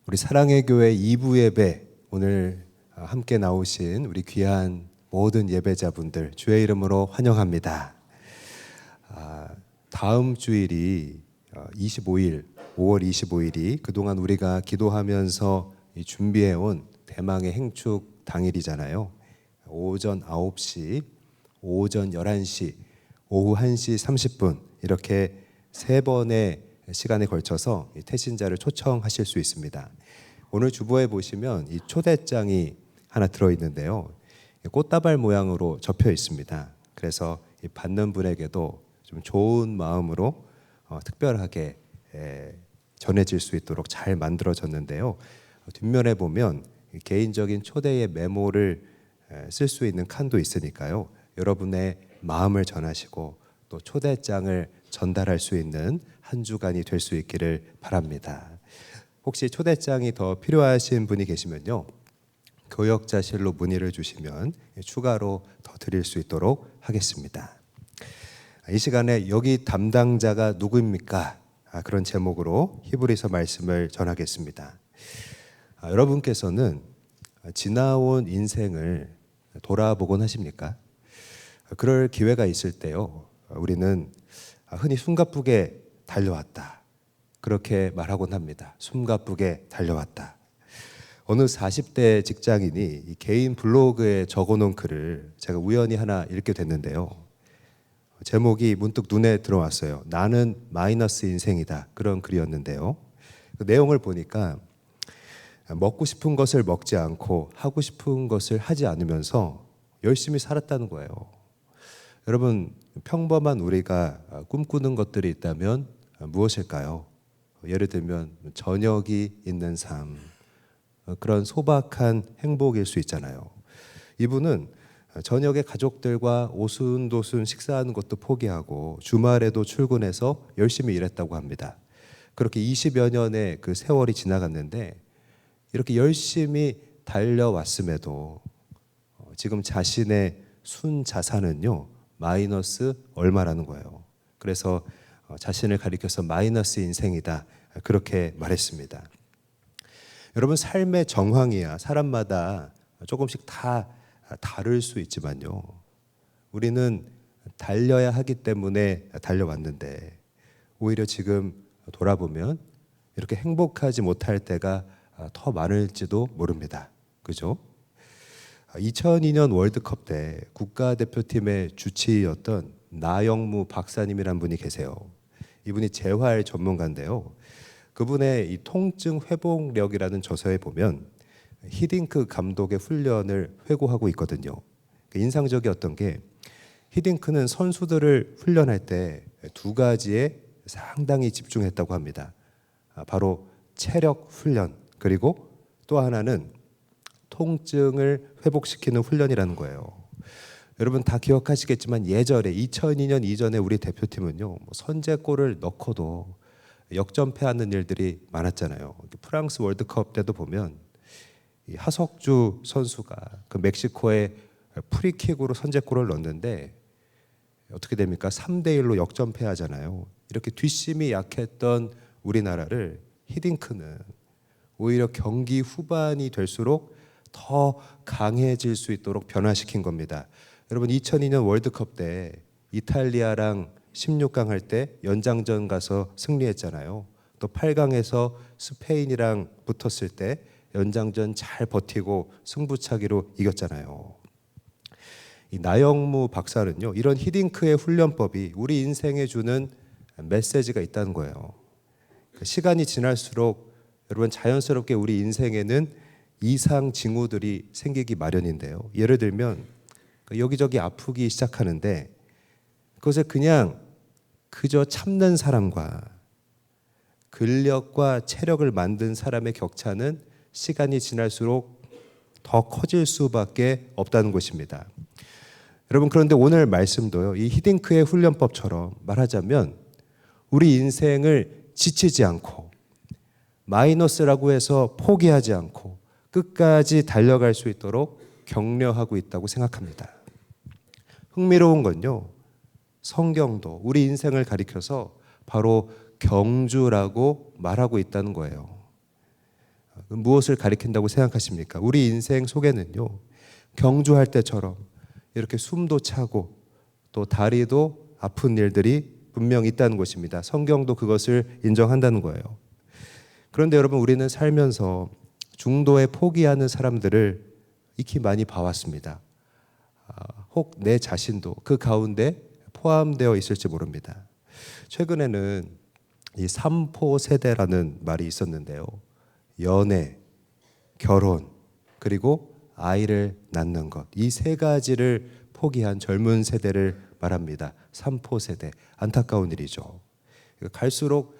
우리 사랑의 교회 2부 예배 오늘 함께 나오신 우리 귀한 모든 예배자분들 주의 이름으로 환영합니다. 다음 주일이 25일, 5월 25일이 그동안 우리가 기도하면서 준비해온 대망의 행축 당일이잖아요. 오전 9시, 오전 11시, 오후 1시 30분 이렇게 세 번의 시간에 걸쳐서 태신자를 초청하실 수 있습니다. 오늘 주보에 보시면 이 초대장이 하나 들어있는데요. 꽃다발 모양으로 접혀 있습니다. 그래서 받는 분에게도 좀 좋은 마음으로 특별하게 전해질 수 있도록 잘 만들어졌는데요. 뒷면에 보면 개인적인 초대의 메모를 쓸 수 있는 칸도 있으니까요. 여러분의 마음을 전하시고 또 초대장을 전달할 수 있는 한 주간이 될 수 있기를 바랍니다. 혹시 초대장이 더 필요하신 분이 계시면요, 교역자실로 문의를 주시면 추가로 더 드릴 수 있도록 하겠습니다. 이 시간에 여기 담당자가 누구입니까? 그런 제목으로 히브리서 말씀을 전하겠습니다. 여러분께서는 지나온 인생을 돌아보곤 하십니까? 그럴 기회가 있을 때요, 우리는 흔히 숨가쁘게 달려왔다, 그렇게 말하곤 합니다. 숨가쁘게 달려왔다. 어느 40대 직장인이 이 개인 블로그에 적어놓은 글을 제가 우연히 하나 읽게 됐는데요. 제목이 문득 눈에 들어왔어요. 나는 마이너스 인생이다, 그런 글이었는데요. 그 내용을 보니까 먹고 싶은 것을 먹지 않고 하고 싶은 것을 하지 않으면서 열심히 살았다는 거예요. 여러분, 평범한 우리가 꿈꾸는 것들이 있다면 무엇일까요? 예를 들면 저녁이 있는 삶, 그런 소박한 행복일 수 있잖아요. 이분은 저녁에 가족들과 오순도순 식사하는 것도 포기하고 주말에도 출근해서 열심히 일했다고 합니다. 그렇게 20여 년의 그 세월이 지나갔는데 이렇게 열심히 달려왔음에도 지금 자신의 순자산은요, 마이너스 얼마라는 거예요. 그래서 자신을 가리켜서 마이너스 인생이다, 그렇게 말했습니다. 여러분, 삶의 정황이야 사람마다 조금씩 다 다를 수 있지만요, 우리는 달려야 하기 때문에 달려왔는데 오히려 지금 돌아보면 이렇게 행복하지 못할 때가 더 많을지도 모릅니다. 그죠? 2002년 월드컵 때 국가대표팀의 주치의였던 나영무 박사님이란 분이 계세요. 이분이 재활 전문가인데요. 그분의 이 통증 회복력이라는 저서에 보면 히딩크 감독의 훈련을 회고하고 있거든요. 인상적이었던 게 히딩크는 선수들을 훈련할 때 두 가지에 상당히 집중했다고 합니다. 바로 체력 훈련, 그리고 또 하나는 통증을 회복시키는 훈련이라는 거예요. 여러분 다 기억하시겠지만 예전에 2002년 이전에 우리 대표팀은요, 선제골을 넣고도 역전패하는 일들이 많았잖아요. 프랑스 월드컵 때도 보면 이 하석주 선수가 그 멕시코에 프리킥으로 선제골을 넣었는데 어떻게 됩니까? 3대1로 역전패하잖아요. 이렇게 뒷심이 약했던 우리나라를 히딩크는 오히려 경기 후반이 될수록 더 강해질 수 있도록 변화시킨 겁니다. 여러분 2002년 월드컵 때 이탈리아랑 16강 할 때 연장전 가서 승리했잖아요. 또 8강에서 스페인이랑 붙었을 때 연장전 잘 버티고 승부차기로 이겼잖아요. 이 나영무 박사는요, 이런 히딩크의 훈련법이 우리 인생에 주는 메시지가 있다는 거예요. 시간이 지날수록 여러분 자연스럽게 우리 인생에는 이상 징후들이 생기기 마련인데요. 예를 들면 여기저기 아프기 시작하는데 그것을 그저 참는 사람과 근력과 체력을 만든 사람의 격차는 시간이 지날수록 더 커질 수밖에 없다는 것입니다. 여러분, 그런데 오늘 말씀도요, 이 히딩크의 훈련법처럼 말하자면 우리 인생을 지치지 않고 마이너스라고 해서 포기하지 않고 끝까지 달려갈 수 있도록 격려하고 있다고 생각합니다. 흥미로운 건요, 성경도 우리 인생을 가리켜서 바로 경주라고 말하고 있다는 거예요. 무엇을 가리킨다고 생각하십니까? 우리 인생 속에는요, 경주할 때처럼 이렇게 숨도 차고 또 다리도 아픈 일들이 분명 있다는 것입니다. 성경도 그것을 인정한다는 거예요. 그런데 여러분, 우리는 살면서 중도에 포기하는 사람들을 익히 많이 봐왔습니다. 혹 내 자신도 그 가운데 포함되어 있을지 모릅니다. 최근에는 이 3포 세대라는 말이 있었는데요. 연애, 결혼, 그리고 아이를 낳는 것. 이 세 가지를 포기한 젊은 세대를 말합니다. 3포 세대. 안타까운 일이죠. 갈수록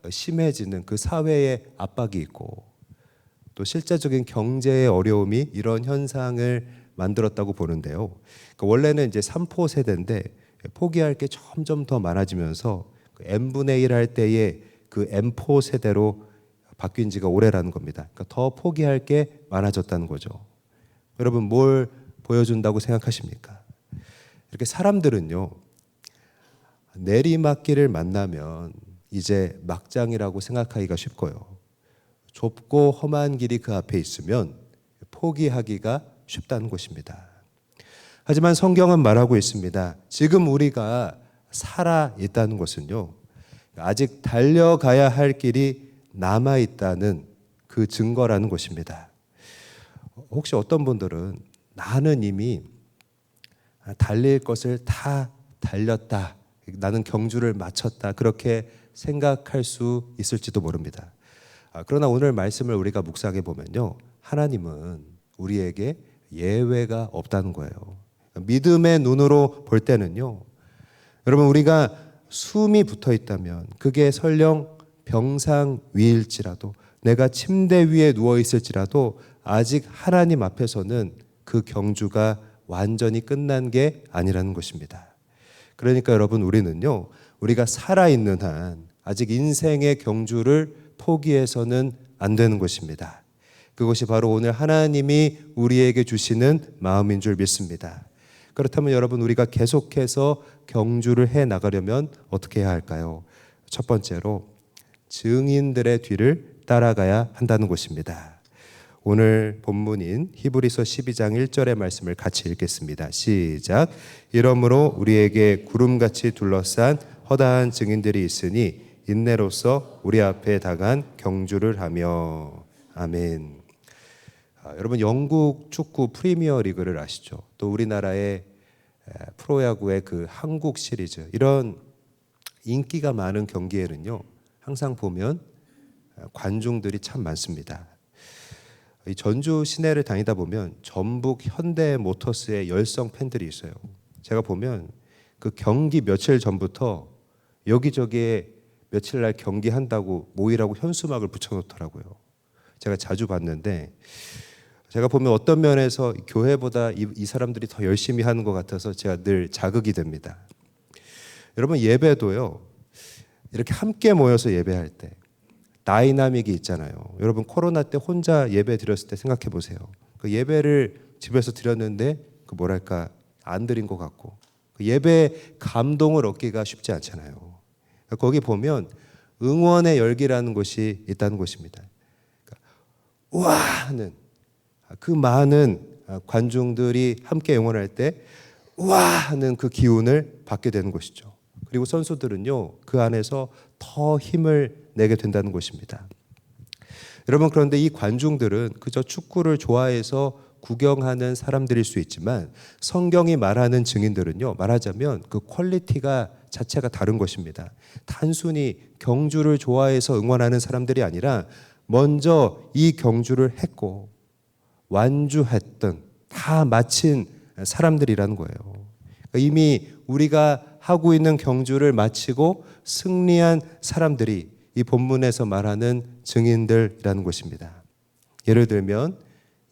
심해지는 그 사회의 압박이 있고 또 실제적인 경제의 어려움이 이런 현상을 만들었다고 보는데요. 원래는 이제 3포 세대인데 포기할 게 점점 더 많아지면서 n분의 1 할 때의 그 n포 세대로 바뀐 지가 오래라는 겁니다. 그러니까 더 포기할 게 많아졌다는 거죠. 여러분, 뭘 보여준다고 생각하십니까? 이렇게 사람들은요, 내리막길을 만나면 이제 막장이라고 생각하기가 쉽고요. 좁고 험한 길이 그 앞에 있으면 포기하기가 쉽다는 것입니다. 하지만 성경은 말하고 있습니다. 지금 우리가 살아 있다는 것은요, 아직 달려가야 할 길이 남아 있다는 그 증거라는 것입니다. 혹시 어떤 분들은 나는 이미 달릴 것을 다 달렸다, 나는 경주를 마쳤다, 그렇게 생각할 수 있을지도 모릅니다. 그러나 오늘 말씀을 우리가 묵상해 보면요, 하나님은 우리에게 예외가 없다는 거예요. 믿음의 눈으로 볼 때는요, 여러분, 우리가 숨이 붙어 있다면 그게 설령 병상 위일지라도, 내가 침대 위에 누워 있을지라도 아직 하나님 앞에서는 그 경주가 완전히 끝난 게 아니라는 것입니다. 그러니까 여러분, 우리는요, 우리가 살아있는 한 아직 인생의 경주를 포기해서는 안 되는 것입니다. 그것이 바로 오늘 하나님이 우리에게 주시는 마음인 줄 믿습니다. 그렇다면 여러분, 우리가 계속해서 경주를 해 나가려면 어떻게 해야 할까요? 첫 번째로 증인들의 뒤를 따라가야 한다는 것입니다. 오늘 본문인 히브리서 12장 1절의 말씀을 같이 읽겠습니다. 시작. 이러므로 우리에게 구름같이 둘러싼 허다한 증인들이 있으니 인내로서 우리 앞에 당한 경주를 하며. 아멘. 여러분, 영국 축구 프리미어 리그를 아시죠? 또 우리나라의 프로야구의 그 한국 시리즈, 이런 인기가 많은 경기에는요, 항상 보면 관중들이 참 많습니다. 이 전주 시내를 다니다 보면 전북 현대모터스의 열성 팬들이 있어요. 제가 보면 그 경기 며칠 전부터 여기저기에 며칠 날 경기한다고 모이라고 현수막을 붙여놓더라고요. 제가 자주 봤는데, 제가 보면 어떤 면에서 교회보다 이 사람들이 더 열심히 하는 것 같아서 제가 늘 자극이 됩니다. 여러분, 예배도요, 이렇게 함께 모여서 예배할 때 다이나믹이 있잖아요. 여러분, 코로나 때 혼자 예배 드렸을 때 생각해 보세요. 그 예배를 집에서 드렸는데 그 뭐랄까 안 드린 것 같고, 그 예배 감동을 얻기가 쉽지 않잖아요. 거기 보면 응원의 열기라는 것이 있다는 것입니다. 그러니까 우와 하는 그 많은 관중들이 함께 응원할 때 우와 하는 그 기운을 받게 되는 것이죠. 그리고 선수들은요, 그 안에서 더 힘을 내게 된다는 것입니다. 여러분, 그런데 이 관중들은 그저 축구를 좋아해서 구경하는 사람들일 수 있지만, 성경이 말하는 증인들은요, 말하자면 그 퀄리티가 자체가 다른 것입니다. 단순히 경주를 좋아해서 응원하는 사람들이 아니라 먼저 이 경주를 했고 완주했던, 다 마친 사람들이라는 거예요. 이미 우리가 하고 있는 경주를 마치고 승리한 사람들이 이 본문에서 말하는 증인들이라는 것입니다. 예를 들면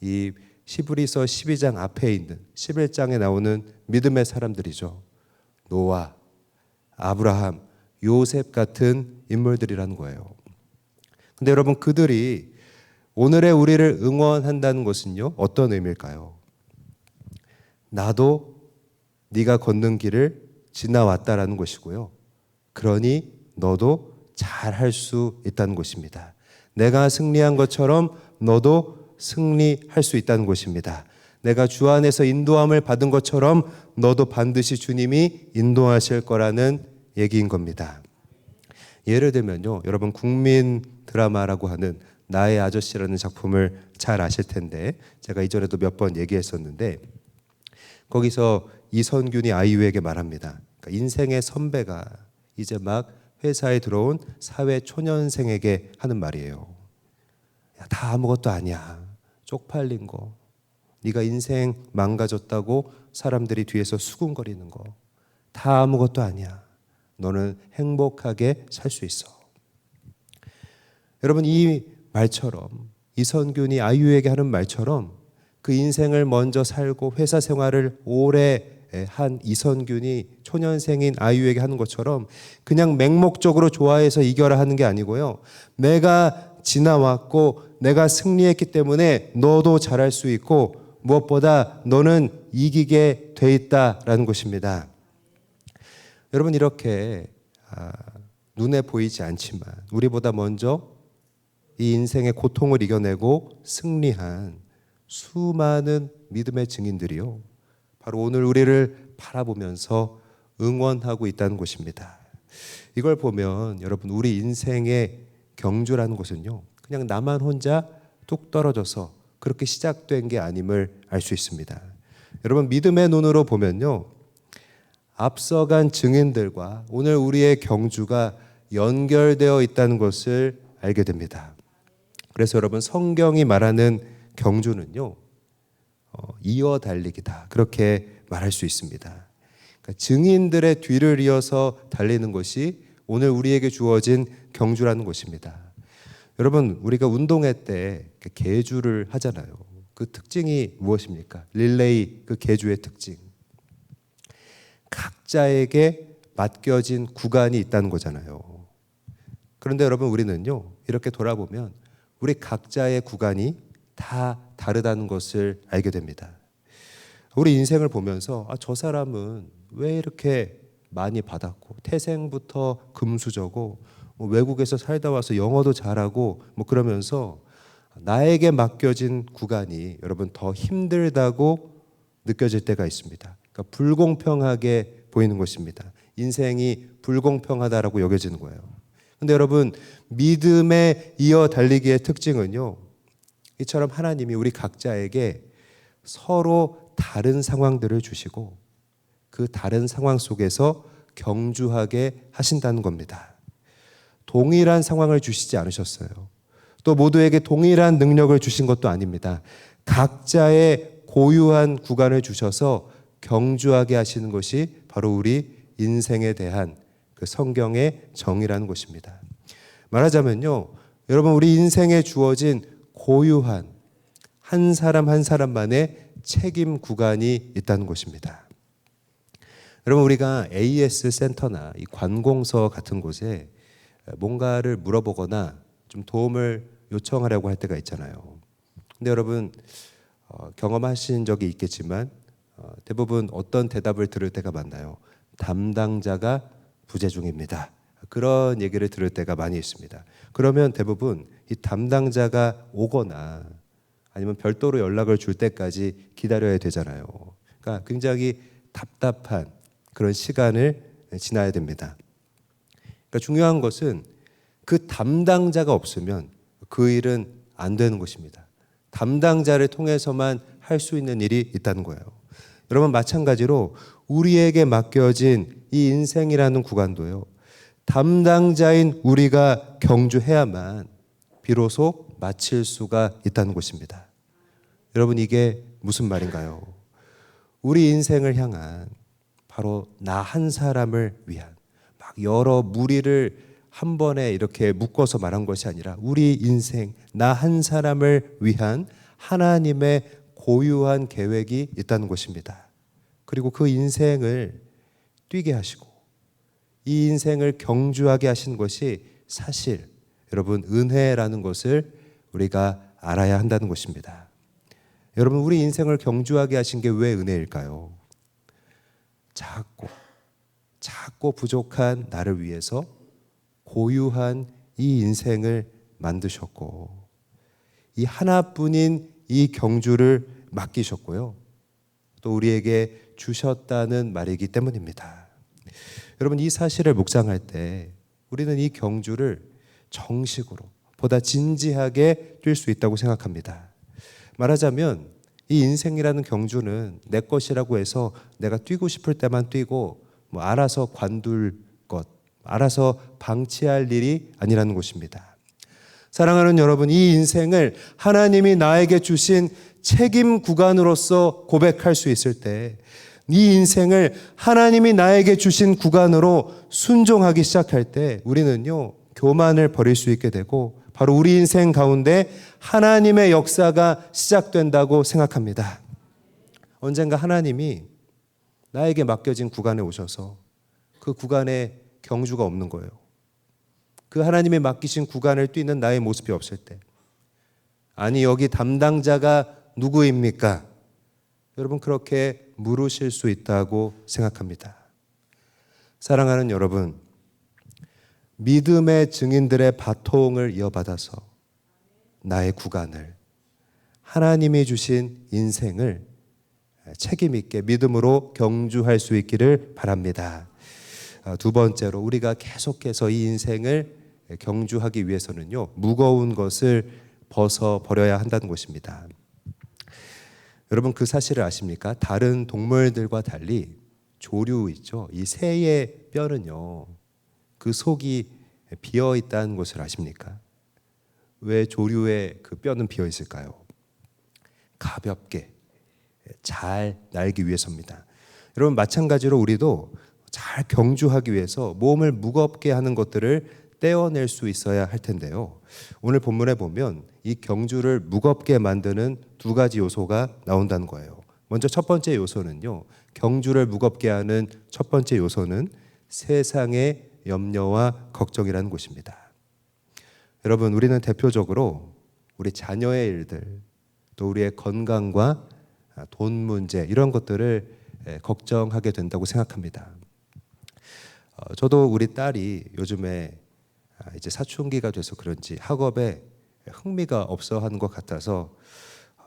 이 히브리서 12장 앞에 있는 11장에 나오는 믿음의 사람들이죠. 노아, 아브라함, 요셉 같은 인물들이라는 거예요. 근데 여러분, 그들이 오늘의 우리를 응원한다는 것은요, 어떤 의미일까요? 나도 네가 걷는 길을 지나왔다라는 것이고요. 그러니 너도 잘 할 수 있다는 것입니다. 내가 승리한 것처럼 너도 승리할 수 있다는 것입니다. 내가 주 안에서 인도함을 받은 것처럼 너도 반드시 주님이 인도하실 거라는 얘기인 겁니다. 예를 들면요, 여러분 국민 드라마라고 하는 나의 아저씨라는 작품을 잘 아실 텐데, 제가 이전에도 몇 번 얘기했었는데, 거기서 이선균이 아이유에게 말합니다. 그러니까 인생의 선배가 이제 막 회사에 들어온 사회 초년생에게 하는 말이에요. 야, 다 아무것도 아니야. 쪽팔린 거. 네가 인생 망가졌다고 사람들이 뒤에서 수군거리는 거. 다 아무것도 아니야. 너는 행복하게 살 수 있어. 여러분, 이 말처럼, 이선균이 아이유에게 하는 말처럼 그 인생을 먼저 살고 회사 생활을 오래 한 이선균이 초년생인 아이유에게 하는 것처럼 그냥 맹목적으로 좋아해서 이겨라 하는 게 아니고요. 내가 지나왔고 내가 승리했기 때문에 너도 잘할 수 있고 무엇보다 너는 이기게 돼 있다라는 것입니다. 여러분, 이렇게 눈에 보이지 않지만 우리보다 먼저 이 인생의 고통을 이겨내고 승리한 수많은 믿음의 증인들이요, 바로 오늘 우리를 바라보면서 응원하고 있다는 것입니다. 이걸 보면 여러분, 우리 인생의 경주라는 것은요, 그냥 나만 혼자 뚝 떨어져서 그렇게 시작된 게 아님을 알 수 있습니다. 여러분, 믿음의 눈으로 보면요, 앞서간 증인들과 오늘 우리의 경주가 연결되어 있다는 것을 알게 됩니다. 그래서 여러분, 성경이 말하는 경주는요, 이어 달리기다, 그렇게 말할 수 있습니다. 그러니까 증인들의 뒤를 이어서 달리는 것이 오늘 우리에게 주어진 경주라는 것입니다. 여러분, 우리가 운동회 때 계주를 하잖아요. 그 특징이 무엇입니까? 릴레이, 그 계주의 특징. 각자에게 맡겨진 구간이 있다는 거잖아요. 그런데 여러분, 우리는요, 이렇게 돌아보면 우리 각자의 구간이 다 다르다는 것을 알게 됩니다. 우리 인생을 보면서 저 사람은 왜 이렇게 많이 받았고 태생부터 금수저고 외국에서 살다 와서 영어도 잘하고 그러면서 나에게 맡겨진 구간이 여러분 더 힘들다고 느껴질 때가 있습니다. 그러니까 불공평하게 보이는 것입니다. 인생이 불공평하다라고 여겨지는 거예요. 근데 여러분, 믿음에 이어 달리기의 특징은요, 이처럼 하나님이 우리 각자에게 서로 다른 상황들을 주시고 그 다른 상황 속에서 경주하게 하신다는 겁니다. 동일한 상황을 주시지 않으셨어요. 또 모두에게 동일한 능력을 주신 것도 아닙니다. 각자의 고유한 구간을 주셔서 경주하게 하시는 것이 바로 우리 인생에 대한 그 성경의 정의라는 것입니다. 말하자면요, 여러분, 우리 인생에 주어진 고유한 한 사람 한 사람만의 책임 구간이 있다는 것입니다. 여러분, 우리가 AS 센터나 이 관공서 같은 곳에 뭔가를 물어보거나 좀 도움을 요청하려고 할 때가 있잖아요. 근데 여러분, 경험하신 적이 있겠지만 대부분 어떤 대답을 들을 때가 많나요? 담당자가 부재 중입니다. 그런 얘기를 들을 때가 많이 있습니다. 그러면 대부분 이 담당자가 오거나 아니면 별도로 연락을 줄 때까지 기다려야 되잖아요. 그러니까 굉장히 답답한 그런 시간을 지나야 됩니다. 그러니까 중요한 것은 그 담당자가 없으면 그 일은 안 되는 것입니다. 담당자를 통해서만 할 수 있는 일이 있다는 거예요. 여러분, 마찬가지로 우리에게 맡겨진 이 인생이라는 구간도요, 담당자인 우리가 경주해야만 비로소 마칠 수가 있다는 것입니다. 여러분, 이게 무슨 말인가요? 우리 인생을 향한 바로 나 한 사람을 위한 막 여러 무리를 한 번에 이렇게 묶어서 말한 것이 아니라 우리 인생 나 한 사람을 위한 하나님의 고유한 계획이 있다는 것입니다. 그리고 그 인생을 뛰게 하시고 이 인생을 경주하게 하신 것이 사실 여러분 은혜라는 것을 우리가 알아야 한다는 것입니다. 여러분, 우리 인생을 경주하게 하신 게 왜 은혜일까요? 작고 부족한 나를 위해서 고유한 이 인생을 만드셨고 이 하나뿐인 이 경주를 맡기셨고요. 또 우리에게 주셨다는 말이기 때문입니다. 여러분, 이 사실을 묵상할 때 우리는 이 경주를 정식으로 보다 진지하게 뛸 수 있다고 생각합니다. 말하자면 이 인생이라는 경주는 내 것이라고 해서 내가 뛰고 싶을 때만 뛰고 알아서 관둘 것, 알아서 방치할 일이 아니라는 것입니다. 사랑하는 여러분, 이 인생을 하나님이 나에게 주신 책임 구간으로서 고백할 수 있을 때, 이 인생을 하나님이 나에게 주신 구간으로 순종하기 시작할 때 우리는요, 교만을 버릴 수 있게 되고 바로 우리 인생 가운데 하나님의 역사가 시작된다고 생각합니다. 언젠가 하나님이 나에게 맡겨진 구간에 오셔서 그 구간에 경주가 없는 거예요. 그 하나님이 맡기신 구간을 뛰는 나의 모습이 없을 때, 아니 여기 담당자가 누구입니까? 여러분, 그렇게 물으실 수 있다고 생각합니다. 사랑하는 여러분, 믿음의 증인들의 바통을 이어받아서 나의 구간을, 하나님이 주신 인생을 책임 있게 믿음으로 경주할 수 있기를 바랍니다. 두 번째로, 우리가 계속해서 이 인생을 경주하기 위해서는요, 무거운 것을 벗어버려야 한다는 것입니다. 여러분, 그 사실을 아십니까? 다른 동물들과 달리 조류 있죠, 이 새의 뼈는요, 그 속이 비어 있다는 것을 아십니까? 왜 조류의 그 뼈는 비어 있을까요? 가볍게 잘 날기 위해서입니다. 여러분, 마찬가지로 우리도 잘 경주하기 위해서 몸을 무겁게 하는 것들을 떼어낼 수 있어야 할 텐데요. 오늘 본문에 보면 이 경주를 무겁게 만드는 두 가지 요소가 나온다는 거예요. 먼저 첫 번째 요소는요, 경주를 무겁게 하는 첫 번째 요소는 세상의 염려와 걱정이라는 것입니다. 여러분, 우리는 대표적으로 우리 자녀의 일들, 또 우리의 건강과 돈 문제, 이런 것들을 걱정하게 된다고 생각합니다. 저도 우리 딸이 요즘에 이제 사춘기가 돼서 그런지 학업에 흥미가 없어 하는 것 같아서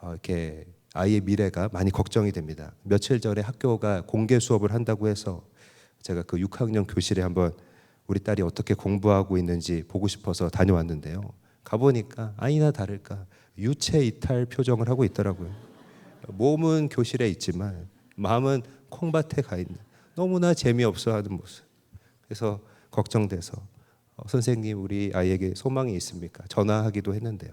이렇게 아이의 미래가 많이 걱정이 됩니다. 며칠 전에 학교가 공개 수업을 한다고 해서 제가 그 6학년 교실에 한번 우리 딸이 어떻게 공부하고 있는지 보고 싶어서 다녀왔는데요. 가보니까 아니나 다를까 유체 이탈 표정을 하고 있더라고요. 몸은 교실에 있지만 마음은 콩밭에 가 있는, 너무나 재미없어 하는 모습. 그래서 걱정돼서 선생님, 우리 아이에게 소망이 있습니까? 전화하기도 했는데요.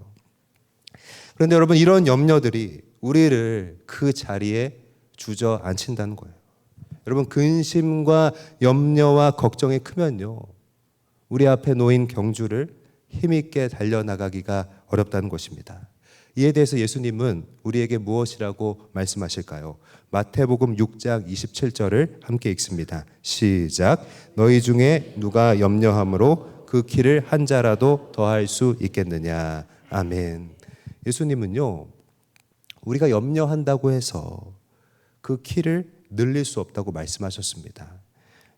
그런데 여러분, 이런 염려들이 우리를 그 자리에 주저앉힌다는 거예요. 여러분, 근심과 염려와 걱정이 크면요, 우리 앞에 놓인 경주를 힘있게 달려나가기가 어렵다는 것입니다. 이에 대해서 예수님은 우리에게 무엇이라고 말씀하실까요? 마태복음 6장 27절을 함께 읽습니다. 시작. 너희 중에 누가 염려함으로 그 길을 한 자라도 더할 수 있겠느냐. 아멘. 예수님은요, 우리가 염려한다고 해서 그 키를 늘릴 수 없다고 말씀하셨습니다.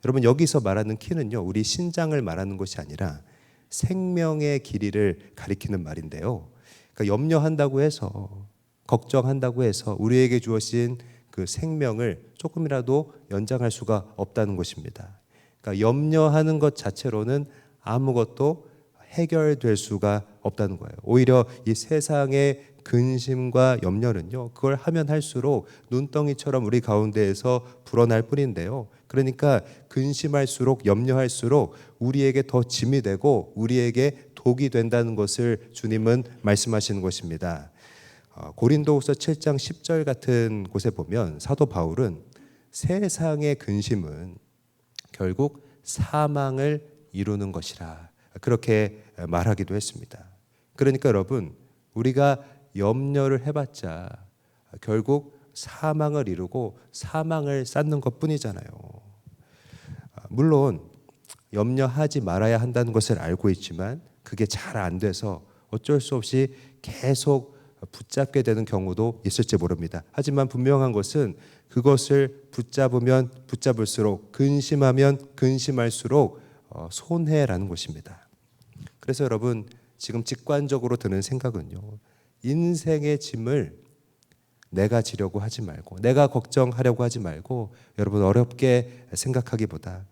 여러분, 여기서 말하는 키는요, 우리 신장을 말하는 것이 아니라 생명의 길이를 가리키는 말인데요. 그러니까 염려한다고 해서, 걱정한다고 해서 우리에게 주어진 그 생명을 조금이라도 연장할 수가 없다는 것입니다. 그러니까 염려하는 것 자체로는 아무것도 해결될 수가 없다는 거예요. 오히려 이 세상의 근심과 염려는요, 그걸 하면 할수록 눈덩이처럼 우리 가운데에서 불어날 뿐인데요. 그러니까 근심할수록, 염려할수록 우리에게 더 짐이 되고 우리에게 독이 된다는 것을 주님은 말씀하시는 것입니다. 고린도후서 7장 10절 같은 곳에 보면 사도 바울은 세상의 근심은 결국 사망을 이루는 것이라, 그렇게 말하기도 했습니다. 그러니까 여러분, 우리가 염려를 해봤자 결국 사망을 이루고 사망을 쌓는 것뿐이잖아요. 물론 염려하지 말아야 한다는 것을 알고 있지만 그게 잘 안 돼서 어쩔 수 없이 계속 붙잡게 되는 경우도 있을지 모릅니다. 하지만 분명한 것은 그것을 붙잡으면 붙잡을수록, 근심하면 근심할수록 손해라는 것입니다. 그래서 여러분, 지금 직관적으로 드는 생각은요, 인생의 짐을 내가 지려고 하지 말고, 내가 걱정하려고 하지 말고, 여러분 어렵게 생각하기보다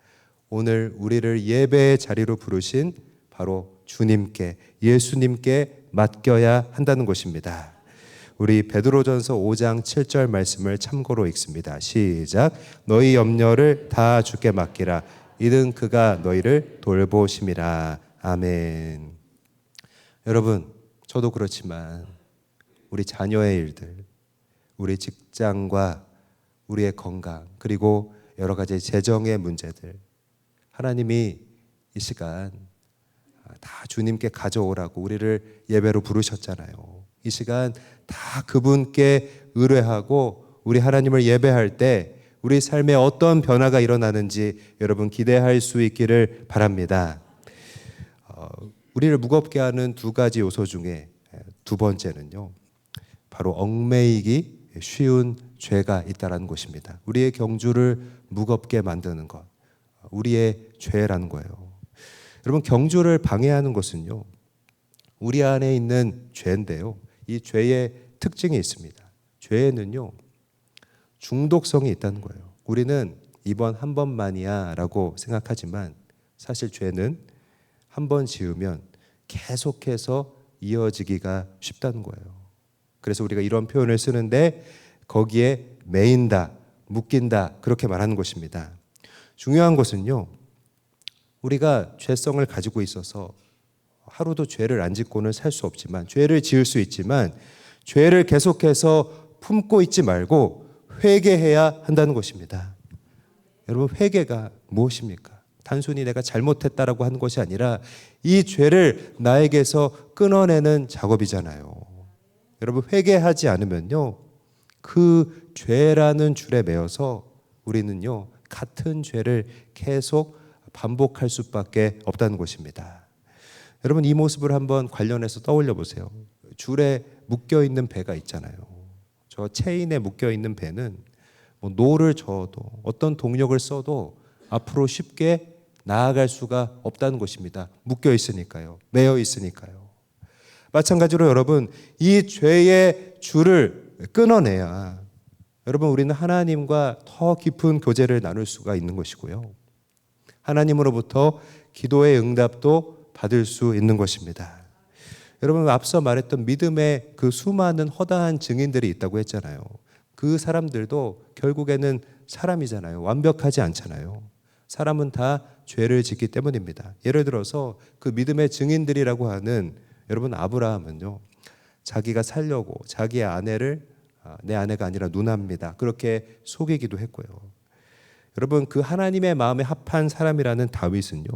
오늘 우리를 예배의 자리로 부르신 바로 주님께, 예수님께 맡겨야 한다는 것입니다. 우리 베드로전서 5장 7절 말씀을 참고로 읽습니다. 시작. 너희 염려를 다 주께 맡기라. 이는 그가 너희를 돌보심이라. 아멘. 여러분, 저도 그렇지만 우리 자녀의 일들, 우리 직장과 우리의 건강, 그리고 여러 가지 재정의 문제들, 하나님이 이 시간 다 주님께 가져오라고 우리를 예배로 부르셨잖아요. 이 시간 다 그분께 의뢰하고 우리 하나님을 예배할 때 우리 삶에 어떤 변화가 일어나는지 여러분 기대할 수 있기를 바랍니다. 우리를 무겁게 하는 두 가지 요소 중에 두 번째는요, 바로 얽매이기 쉬운 죄가 있다라는 것입니다. 우리의 경주를 무겁게 만드는 것, 우리의 죄라는 거예요. 여러분, 경주를 방해하는 것은요, 우리 안에 있는 죄인데요, 이 죄의 특징이 있습니다. 죄에는요, 중독성이 있다는 거예요. 우리는 이번 한 번만이야 라고 생각하지만 사실 죄는 한 번 지으면 계속해서 이어지기가 쉽다는 거예요. 그래서 우리가 이런 표현을 쓰는데 거기에 매인다, 묶인다 그렇게 말하는 것입니다. 중요한 것은요, 우리가 죄성을 가지고 있어서 하루도 죄를 안 짓고는 살 수 없지만, 죄를 지을 수 있지만 죄를 계속해서 품고 있지 말고 회개해야 한다는 것입니다. 여러분, 회개가 무엇입니까? 단순히 내가 잘못했다라고 하는 것이 아니라 이 죄를 나에게서 끊어내는 작업이잖아요. 여러분, 회개하지 않으면요, 그 죄라는 줄에 매여서 우리는요, 같은 죄를 계속 반복할 수밖에 없다는 것입니다. 여러분, 이 모습을 한번 관련해서 떠올려 보세요. 줄에 묶여 있는 배가 있잖아요. 저 체인에 묶여 있는 배는 뭐 노를 저어도 어떤 동력을 써도 앞으로 쉽게 나아갈 수가 없다는 것입니다. 묶여 있으니까요. 매여 있으니까요. 마찬가지로 여러분, 이 죄의 줄을 끊어내야 여러분, 우리는 하나님과 더 깊은 교제를 나눌 수가 있는 것이고요, 하나님으로부터 기도의 응답도 받을 수 있는 것입니다. 여러분, 앞서 말했던 믿음의 그 수많은 허다한 증인들이 있다고 했잖아요. 그 사람들도 결국에는 사람이잖아요. 완벽하지 않잖아요. 사람은 다 죄를 짓기 때문입니다. 예를 들어서 그 믿음의 증인들이라고 하는 여러분, 아브라함은요, 자기가 살려고 자기의 아내를 내 아내가 아니라 누나입니다 그렇게 속이기도 했고요. 여러분, 그 하나님의 마음에 합한 사람이라는 다윗은요,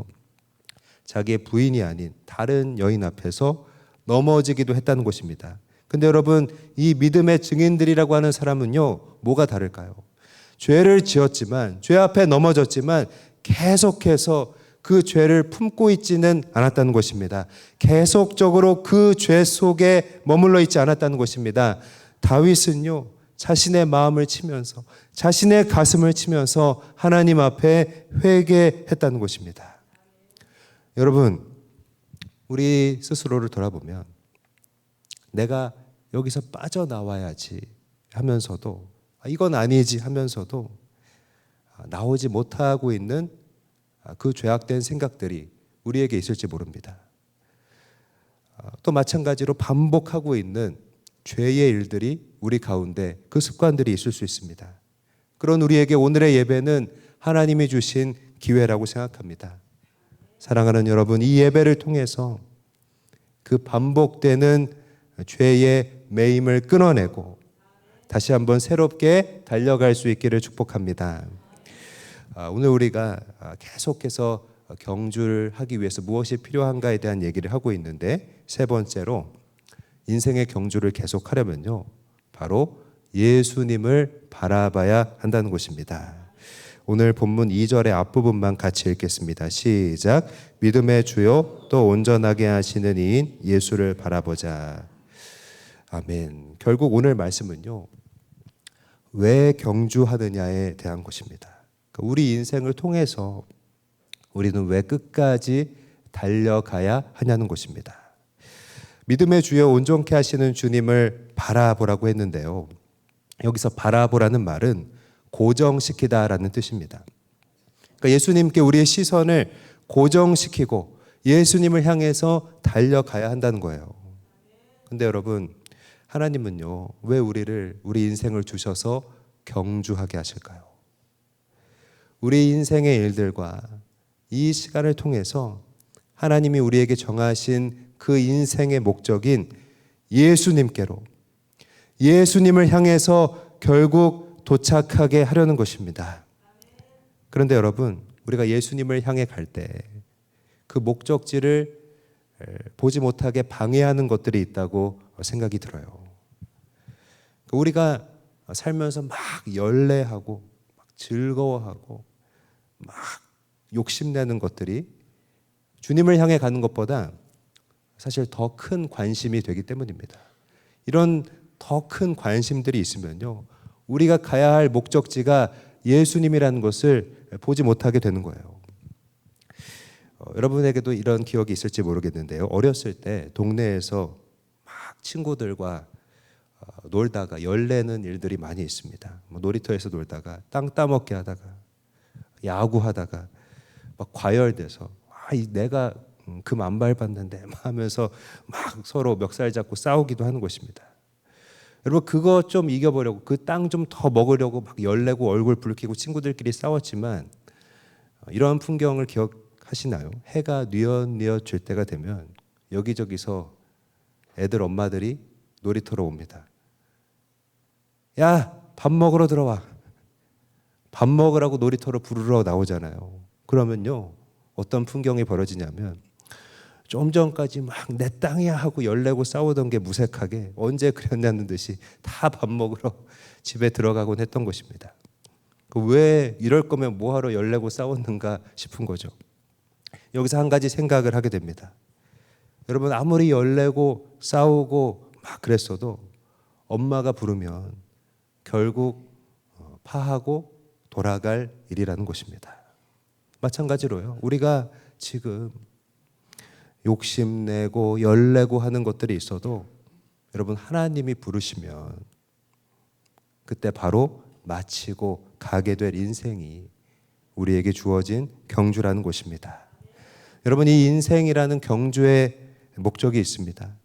자기의 부인이 아닌 다른 여인 앞에서 넘어지기도 했다는 것입니다. 근데 여러분, 이 믿음의 증인들이라고 하는 사람은요, 뭐가 다를까요? 죄를 지었지만, 죄 앞에 넘어졌지만 계속해서 그 죄를 품고 있지는 않았다는 것입니다. 계속적으로 그 죄 속에 머물러 있지 않았다는 것입니다. 다윗은요, 자신의 마음을 치면서, 자신의 가슴을 치면서 하나님 앞에 회개했다는 것입니다. 여러분, 우리 스스로를 돌아보면 내가 여기서 빠져나와야지 하면서도, 이건 아니지 하면서도 나오지 못하고 있는 그 죄악된 생각들이 우리에게 있을지 모릅니다. 또 마찬가지로 반복하고 있는 죄의 일들이 우리 가운데, 그 습관들이 있을 수 있습니다. 그런 우리에게 오늘의 예배는 하나님이 주신 기회라고 생각합니다. 사랑하는 여러분, 이 예배를 통해서 그 반복되는 죄의 매임을 끊어내고 다시 한번 새롭게 달려갈 수 있기를 축복합니다. 오늘 우리가 계속해서 경주를 하기 위해서 무엇이 필요한가에 대한 얘기를 하고 있는데, 세 번째로 인생의 경주를 계속하려면요, 바로 예수님을 바라봐야 한다는 것입니다. 오늘 본문 2절의 앞부분만 같이 읽겠습니다. 시작. 믿음의 주요 또 온전하게 하시는 이인 예수를 바라보자. 아멘. 결국 오늘 말씀은요, 왜 경주하느냐에 대한 것입니다. 우리 인생을 통해서 우리는 왜 끝까지 달려가야 하냐는 것입니다. 믿음의 주여 온전케 하시는 주님을 바라보라고 했는데요. 여기서 바라보라는 말은 고정시키다라는 뜻입니다. 그러니까 예수님께 우리의 시선을 고정시키고 예수님을 향해서 달려가야 한다는 거예요. 근데 여러분, 하나님은요, 왜 우리 인생을 주셔서 경주하게 하실까요? 우리 인생의 일들과 이 시간을 통해서 하나님이 우리에게 정하신 그 인생의 목적인 예수님께로, 예수님을 향해서 결국 도착하게 하려는 것입니다. 그런데 여러분, 우리가 예수님을 향해 갈 때 그 목적지를 보지 못하게 방해하는 것들이 있다고 생각이 들어요. 우리가 살면서 막 열례하고 막 즐거워하고 막 욕심내는 것들이 주님을 향해 가는 것보다 사실 더 큰 관심이 되기 때문입니다. 이런 더 큰 관심들이 있으면요, 우리가 가야 할 목적지가 예수님이라는 것을 보지 못하게 되는 거예요. 여러분에게도 이런 기억이 있을지 모르겠는데요. 어렸을 때 동네에서 막 친구들과 놀다가 열내는 일들이 많이 있습니다. 놀이터에서 놀다가 땅 따먹게 하다가 야구하다가 막 과열돼서 내가 금 안 밟았는데 하면서 막 서로 멱살 잡고 싸우기도 하는 것입니다. 여러분, 그거 좀 이겨보려고, 그 땅 좀 더 먹으려고 막 열내고 얼굴 붉히고 친구들끼리 싸웠지만, 이러한 풍경을 기억하시나요? 해가 뉘엿뉘엿 질 때가 되면 여기저기서 애들 엄마들이 놀이터로 옵니다. 야, 밥 먹으러 들어와. 밥 먹으라고 놀이터로 부르러 나오잖아요. 그러면요, 어떤 풍경이 벌어지냐면 좀 전까지 막 내 땅이야 하고 열내고 싸우던 게 무색하게 언제 그랬냐는 듯이 다 밥 먹으러 집에 들어가곤 했던 것입니다. 왜 이럴 거면 뭐하러 열내고 싸웠는가 싶은 거죠. 여기서 한 가지 생각을 하게 됩니다. 여러분, 아무리 열내고 싸우고 막 그랬어도 엄마가 부르면 결국 파하고 돌아갈 일이라는 것입니다. 마찬가지로요, 우리가 지금 욕심내고 열내고 하는 것들이 있어도 여러분, 하나님이 부르시면 그때 바로 마치고 가게 될 인생이 우리에게 주어진 경주라는 것입니다. 여러분, 이 인생이라는 경주의 목적이 있습니다.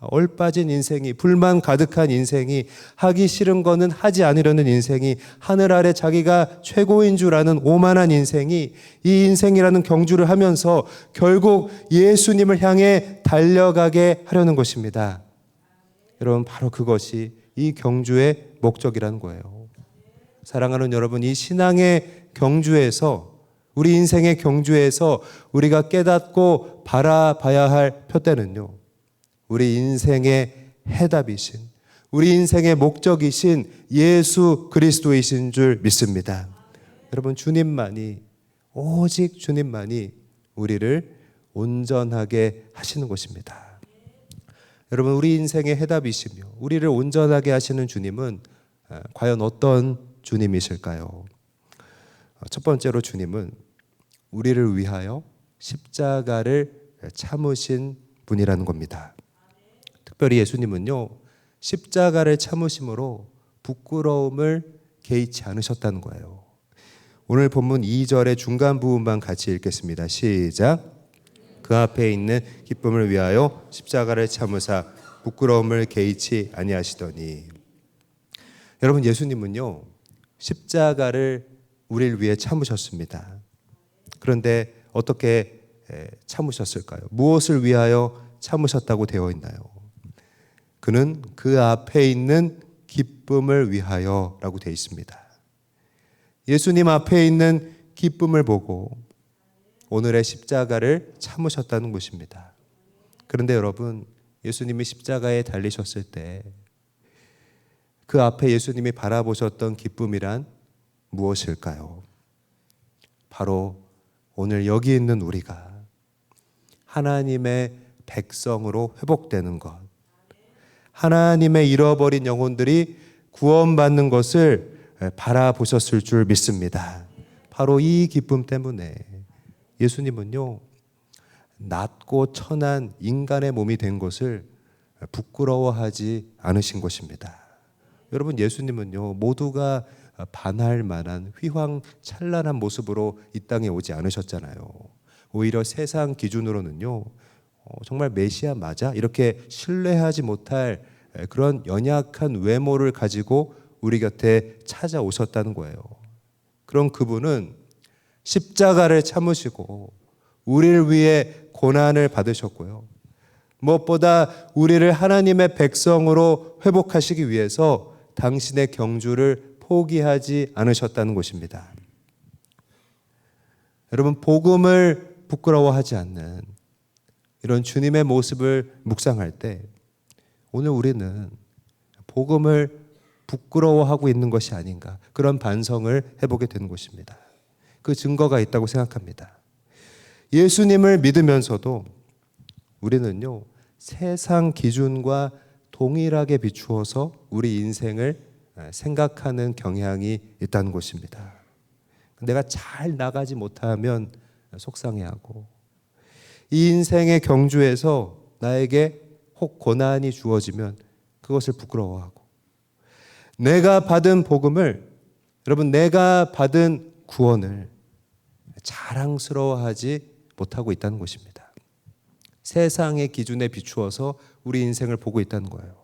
얼빠진 인생이, 불만 가득한 인생이, 하기 싫은 거는 하지 않으려는 인생이, 하늘 아래 자기가 최고인 줄 아는 오만한 인생이 이 인생이라는 경주를 하면서 결국 예수님을 향해 달려가게 하려는 것입니다. 여러분, 바로 그것이 이 경주의 목적이라는 거예요. 사랑하는 여러분, 이 신앙의 경주에서, 우리 인생의 경주에서 우리가 깨닫고 바라봐야 할 표대는요, 우리 인생의 해답이신, 우리 인생의 목적이신 예수 그리스도이신 줄 믿습니다. 여러분, 주님만이, 오직 주님만이 우리를 온전하게 하시는 것입니다. 여러분, 우리 인생의 해답이시며 우리를 온전하게 하시는 주님은 과연 어떤 주님이실까요? 첫 번째로 주님은 우리를 위하여 십자가를 참으신 분이라는 겁니다. 특별히 예수님은요, 십자가를 참으심으로 부끄러움을 개의치 않으셨다는 거예요. 오늘 본문 2절의 중간 부분만 같이 읽겠습니다. 시작. 그 앞에 있는 기쁨을 위하여 십자가를 참으사 부끄러움을 개의치 아니하시더니. 여러분, 예수님은요, 십자가를 우리를 위해 참으셨습니다. 그런데 어떻게 참으셨을까요? 무엇을 위하여 참으셨다고 되어 있나요? 그는 그 앞에 있는 기쁨을 위하여라고 되어 있습니다. 예수님 앞에 있는 기쁨을 보고 오늘의 십자가를 참으셨다는 것입니다. 그런데 여러분, 예수님이 십자가에 달리셨을 때 그 앞에 예수님이 바라보셨던 기쁨이란 무엇일까요? 바로 오늘 여기 있는 우리가 하나님의 백성으로 회복되는 것, 하나님의 잃어버린 영혼들이 구원받는 것을 바라보셨을 줄 믿습니다. 바로 이 기쁨 때문에 예수님은요, 낮고 천한 인간의 몸이 된 것을 부끄러워하지 않으신 것입니다. 여러분, 예수님은요, 모두가 반할 만한 휘황찬란한 모습으로 이 땅에 오지 않으셨잖아요. 오히려 세상 기준으로는요, 정말 메시아 맞아? 이렇게 신뢰하지 못할 그런 연약한 외모를 가지고 우리 곁에 찾아오셨다는 거예요. 그런 그분은 십자가를 참으시고 우리를 위해 고난을 받으셨고요. 무엇보다 우리를 하나님의 백성으로 회복하시기 위해서 당신의 경주를 포기하지 않으셨다는 것입니다. 여러분, 복음을 부끄러워하지 않는 이런 주님의 모습을 묵상할 때 오늘 우리는 복음을 부끄러워하고 있는 것이 아닌가, 그런 반성을 해보게 되는 것입니다. 그 증거가 있다고 생각합니다. 예수님을 믿으면서도 우리는요, 세상 기준과 동일하게 비추어서 우리 인생을 생각하는 경향이 있다는 것입니다. 내가 잘 나가지 못하면 속상해하고, 이 인생의 경주에서 나에게 혹 고난이 주어지면 그것을 부끄러워하고, 내가 받은 복음을, 여러분, 내가 받은 구원을 자랑스러워하지 못하고 있다는 것입니다. 세상의 기준에 비추어서 우리 인생을 보고 있다는 거예요.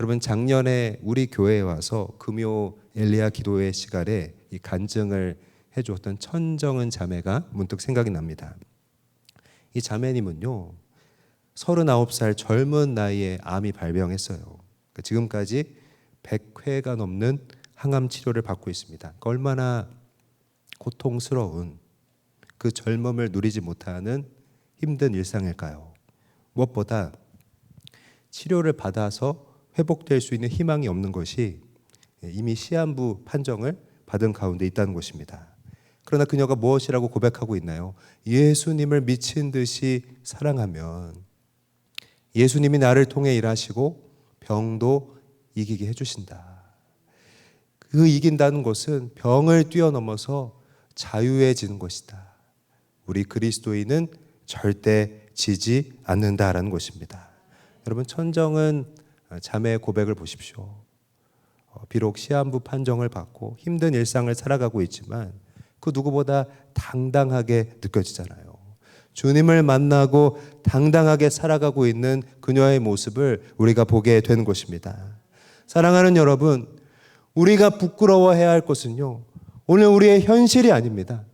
여러분, 작년에 우리 교회에 와서 금요 엘리야 기도회 시간에 이 간증을 해주었던 천정은 자매가 문득 생각이 납니다. 이 자매님은요, 39살 젊은 나이에 암이 발병했어요. 지금까지 100회가 넘는 항암 치료를 받고 있습니다. 얼마나 고통스러운, 그 젊음을 누리지 못하는 힘든 일상일까요? 무엇보다 치료를 받아서 회복될 수 있는 희망이 없는 것이 이미 시한부 판정을 받은 가운데 있다는 것입니다. 그러나 그녀가 무엇이라고 고백하고 있나요? 예수님을 미친 듯이 사랑하면 예수님이 나를 통해 일하시고 병도 이기게 해주신다. 그 이긴다는 것은 병을 뛰어넘어서 자유해지는 것이다. 우리 그리스도인은 절대 지지 않는다라는 것입니다. 여러분, 천정은 자매의 고백을 보십시오. 비록 시한부 판정을 받고 힘든 일상을 살아가고 있지만 그 누구보다 당당하게 느껴지잖아요. 주님을 만나고 당당하게 살아가고 있는 그녀의 모습을 우리가 보게 되는 것입니다. 사랑하는 여러분, 우리가 부끄러워해야 할 것은요, 오늘 우리의 현실이 아닙니다.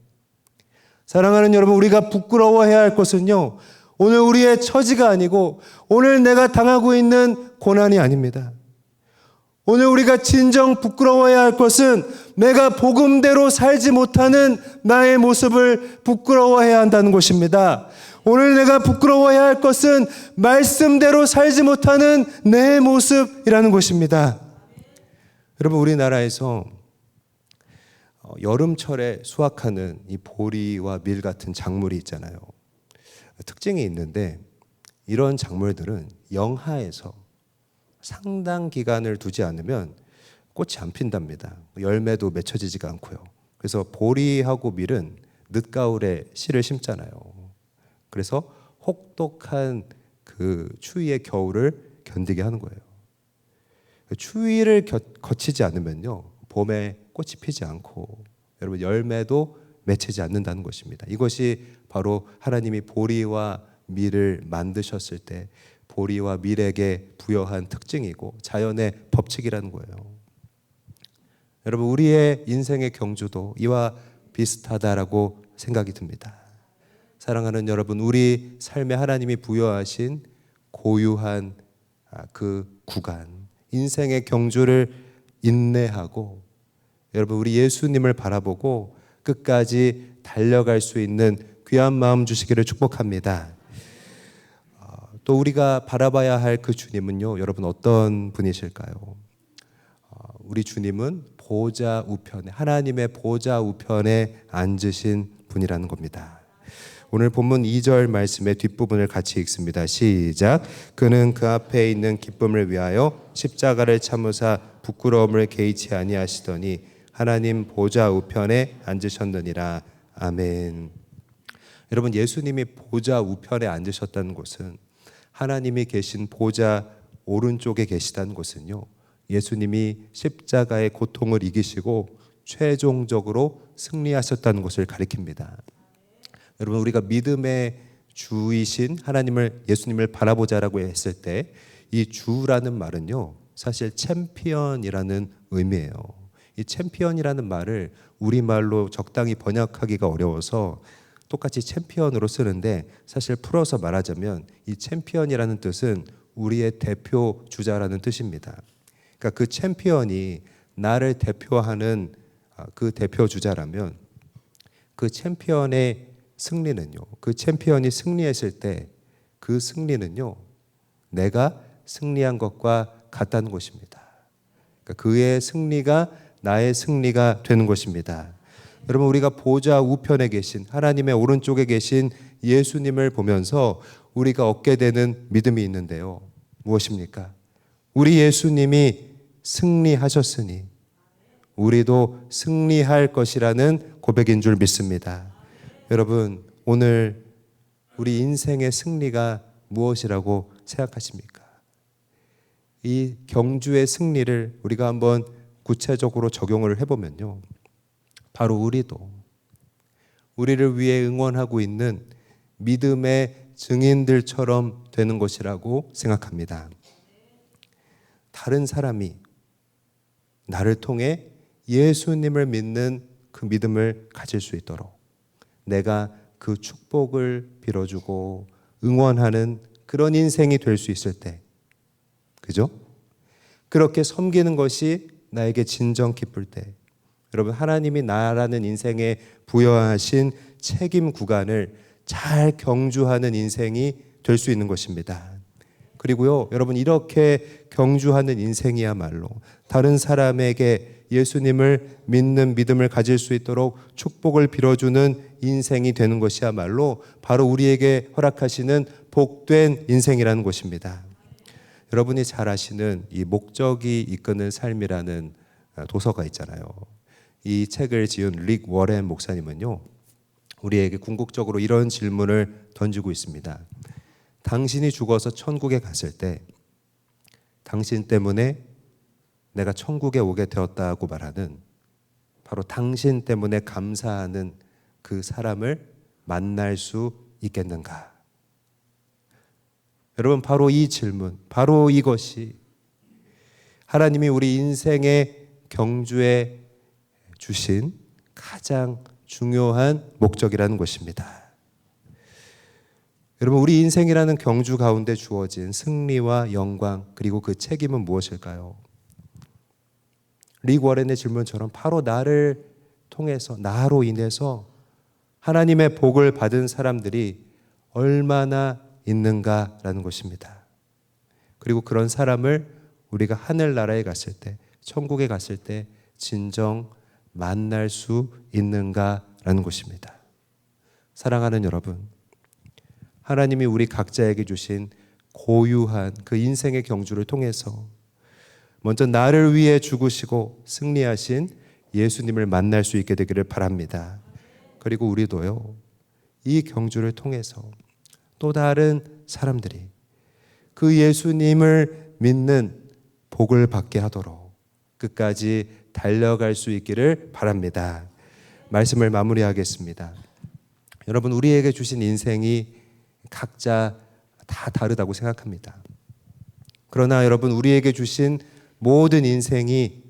사랑하는 여러분, 우리가 부끄러워해야 할 것은요, 오늘 우리의 처지가 아니고 오늘 내가 당하고 있는 고난이 아닙니다. 오늘 우리가 진정 부끄러워해야 할 것은 내가 복음대로 살지 못하는 나의 모습을 부끄러워해야 한다는 것입니다. 오늘 내가 부끄러워해야 할 것은 말씀대로 살지 못하는 내 모습이라는 것입니다. 여러분, 우리나라에서 여름철에 수확하는 이 보리와 밀 같은 작물이 있잖아요. 특징이 있는데 이런 작물들은 영하에서 상당 기간을 두지 않으면 꽃이 안 핀답니다. 열매도 맺혀지지가 않고요. 그래서 보리하고 밀은 늦가을에 씨를 심잖아요. 그래서 혹독한 그 추위의 겨울을 견디게 하는 거예요. 추위를 거치지 않으면요, 봄에 꽃이 피지 않고 여러분 열매도 맺히지 않는다는 것입니다. 이것이 바로 하나님이 보리와 밀을 만드셨을 때 보리와 밀에게 부여한 특징이고 자연의 법칙이라는 거예요. 여러분, 우리의 인생의 경주도 이와 비슷하다라고 생각이 듭니다. 사랑하는 여러분, 우리 삶에 하나님이 부여하신 고유한 그 구간, 인생의 경주를 인내하고 여러분, 우리 예수님을 바라보고 끝까지 달려갈 수 있는 귀한 마음 주시기를 축복합니다. 또 우리가 바라봐야 할 그 주님은요, 여러분 어떤 분이실까요? 우리 주님은 보좌 우편에, 하나님의 보좌 우편에 앉으신 분이라는 겁니다. 오늘 본문 2절 말씀의 뒷부분을 같이 읽습니다. 시작. 그는 그 앞에 있는 기쁨을 위하여 십자가를 참으사 부끄러움을 개의치 아니하시더니 하나님 보좌 우편에 앉으셨느니라. 아멘. 여러분, 예수님이 보좌 우편에 앉으셨다는 것은, 하나님이 계신 보좌 오른쪽에 계시다는 것은요, 예수님이 십자가의 고통을 이기시고 최종적으로 승리하셨다는 것을 가리킵니다. 여러분, 우리가 믿음의 주이신 하나님을, 예수님을 바라보자라고 했을 때 이 주라는 말은요, 사실 챔피언이라는 의미예요. 이 챔피언이라는 말을 우리말로 적당히 번역하기가 어려워서 똑같이 챔피언으로 쓰는데, 사실 풀어서 말하자면 이 챔피언이라는 뜻은 우리의 대표 주자라는 뜻입니다. 그러니까 그 챔피언이 나를 대표하는 그 대표 주자라면, 그 챔피언의 승리는요, 그 챔피언이 승리했을 때 그 승리는요, 내가 승리한 것과 같다는 것입니다. 그러니까 그의 승리가 나의 승리가 되는 것입니다. 여러분, 우리가 보좌 우편에 계신, 하나님의 오른쪽에 계신 예수님을 보면서 우리가 얻게 되는 믿음이 있는데요, 무엇입니까? 우리 예수님이 승리하셨으니 우리도 승리할 것이라는 고백인 줄 믿습니다. 여러분, 오늘 우리 인생의 승리가 무엇이라고 생각하십니까? 이 경주의 승리를 우리가 한번 구체적으로 적용을 해보면요, 바로 우리를 위해 응원하고 있는 믿음의 증인들처럼 되는 것이라고 생각합니다. 다른 사람이 나를 통해 예수님을 믿는 그 믿음을 가질 수 있도록 내가 그 축복을 빌어주고 응원하는 그런 인생이 될 수 있을 때, 그죠? 그렇게 섬기는 것이 나에게 진정 기쁠 때, 여러분, 하나님이 나라는 인생에 부여하신 책임 구간을 잘 경주하는 인생이 될 수 있는 것입니다. 그리고요, 여러분, 이렇게 경주하는 인생이야말로 다른 사람에게 예수님을 믿는 믿음을 가질 수 있도록 축복을 빌어주는 인생이 되는 것이야말로 바로 우리에게 허락하시는 복된 인생이라는 것입니다. 여러분이 잘 아시는 이 목적이 이끄는 삶이라는 도서가 있잖아요. 이 책을 지은 릭 워렌 목사님은요, 우리에게 궁극적으로 이런 질문을 던지고 있습니다. 당신이 죽어서 천국에 갔을 때 당신 때문에 내가 천국에 오게 되었다고 말하는, 바로 당신 때문에 감사하는 그 사람을 만날 수 있겠는가? 여러분, 바로 이 질문, 바로 이것이 하나님이 우리 인생의 경주에 주신 가장 중요한 목적이라는 것입니다. 여러분, 우리 인생이라는 경주 가운데 주어진 승리와 영광, 그리고 그 책임은 무엇일까요? 릭 워렌의 질문처럼 바로 나를 통해서, 나로 인해서 하나님의 복을 받은 사람들이 얼마나 있는가라는 것입니다. 그리고 그런 사람을 우리가 하늘나라에 갔을 때, 천국에 갔을 때 진정 만날 수 있는가라는 것입니다. 사랑하는 여러분, 하나님이 우리 각자에게 주신 고유한 그 인생의 경주를 통해서 먼저 나를 위해 죽으시고 승리하신 예수님을 만날 수 있게 되기를 바랍니다. 그리고 우리도요, 이 경주를 통해서 또 다른 사람들이 그 예수님을 믿는 복을 받게 하도록 끝까지 달려갈 수 있기를 바랍니다. 말씀을 마무리하겠습니다. 여러분, 우리에게 주신 인생이 각자 다 다르다고 생각합니다. 그러나 여러분, 우리에게 주신 모든 인생이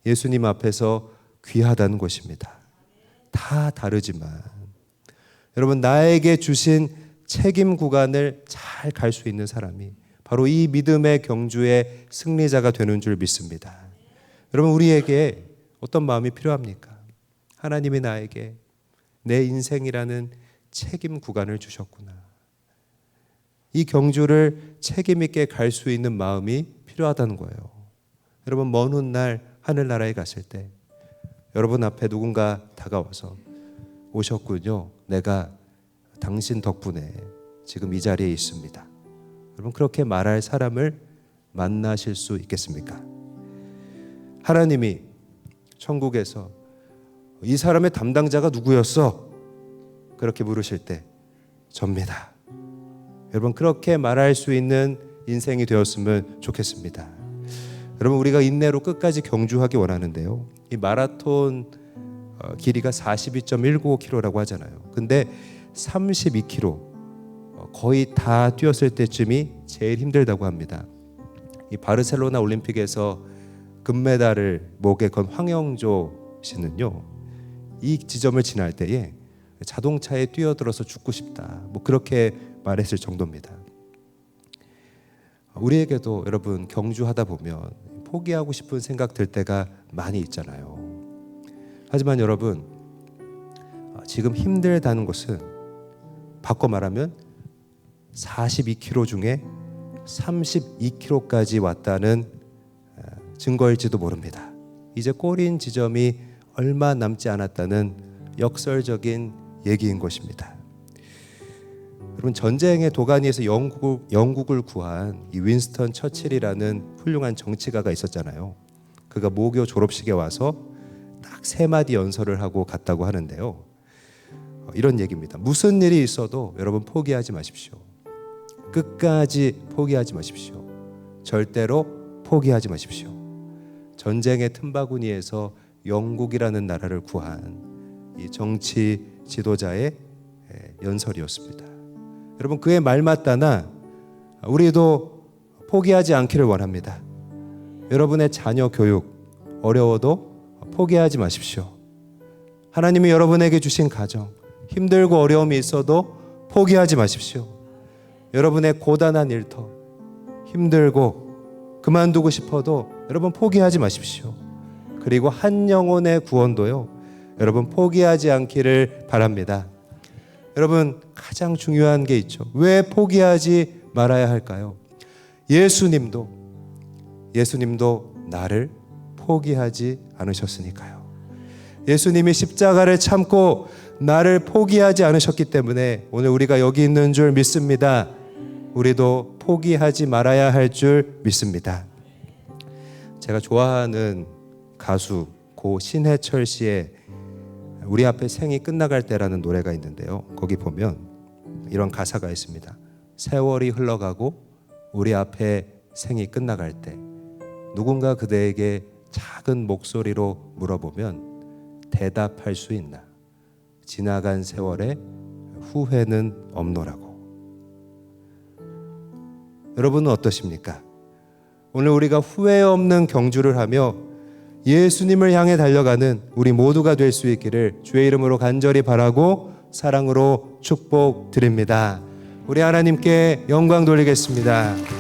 예수님 앞에서 귀하다는 것입니다. 다 다르지만 여러분, 나에게 주신 책임 구간을 잘 갈 수 있는 사람이 바로 이 믿음의 경주의 승리자가 되는 줄 믿습니다. 여러분, 우리에게 어떤 마음이 필요합니까? 하나님이 나에게 내 인생이라는 책임 구간을 주셨구나. 이 경주를 책임 있게 갈 수 있는 마음이 필요하다는 거예요. 여러분, 먼 훗날 하늘나라에 갔을 때 여러분 앞에 누군가 다가와서 오셨군요. 내가 당신 덕분에 지금 이 자리에 있습니다. 여러분, 그렇게 말할 사람을 만나실 수 있겠습니까? 하나님이 천국에서 이 사람의 담당자가 누구였어? 그렇게 물으실 때 접니다. 여러분, 그렇게 말할 수 있는 인생이 되었으면 좋겠습니다. 여러분, 우리가 인내로 끝까지 경주하기 원하는데요, 이 마라톤 길이가 42.195km라고 하잖아요. 근데 32km 거의 다 뛰었을 때쯤이 제일 힘들다고 합니다. 이 바르셀로나 올림픽에서 금메달을 목에 건 황영조 씨는요, 이 지점을 지날 때에 자동차에 뛰어들어서 죽고 싶다, 뭐 그렇게 말했을 정도입니다. 우리에게도 여러분, 경주하다 보면 포기하고 싶은 생각 들 때가 많이 있잖아요. 하지만 여러분, 지금 힘들다는 것은 바꿔 말하면 42km 중에 32km까지 왔다는 증거일지도 모릅니다. 이제 꼬린 지점이 얼마 남지 않았다는 역설적인 얘기인 것입니다. 여러분, 전쟁의 도가니에서 영국을 구한 이 윈스턴 처칠이라는 훌륭한 정치가가 있었잖아요. 그가 모교 졸업식에 와서 딱 3마디 연설을 하고 갔다고 하는데요, 이런 얘기입니다. 무슨 일이 있어도 여러분, 포기하지 마십시오. 끝까지 포기하지 마십시오. 절대로 포기하지 마십시오. 전쟁의 틈바구니에서 영국이라는 나라를 구한 이 정치 지도자의 연설이었습니다. 여러분, 그의 말 맞다나 우리도 포기하지 않기를 원합니다. 여러분의 자녀 교육 어려워도 포기하지 마십시오. 하나님이 여러분에게 주신 가정 힘들고 어려움이 있어도 포기하지 마십시오. 여러분의 고단한 일터 힘들고 그만두고 싶어도 여러분, 포기하지 마십시오. 그리고 한 영혼의 구원도요, 여러분, 포기하지 않기를 바랍니다. 여러분, 가장 중요한 게 있죠. 왜 포기하지 말아야 할까요? 예수님도 나를 포기하지 않으셨으니까요. 예수님이 십자가를 참고 나를 포기하지 않으셨기 때문에 오늘 우리가 여기 있는 줄 믿습니다. 우리도 포기하지 말아야 할 줄 믿습니다. 제가 좋아하는 가수 고 신해철 씨의 우리 앞에 생이 끝나갈 때라는 노래가 있는데요, 거기 보면 이런 가사가 있습니다. 세월이 흘러가고 우리 앞에 생이 끝나갈 때 누군가 그대에게 작은 목소리로 물어보면 대답할 수 있나? 지나간 세월에 후회는 없노라고. 여러분은 어떠십니까? 오늘 우리가 후회 없는 경주를 하며 예수님을 향해 달려가는 우리 모두가 될 수 있기를 주의 이름으로 간절히 바라고 사랑으로 축복드립니다. 우리 하나님께 영광 돌리겠습니다.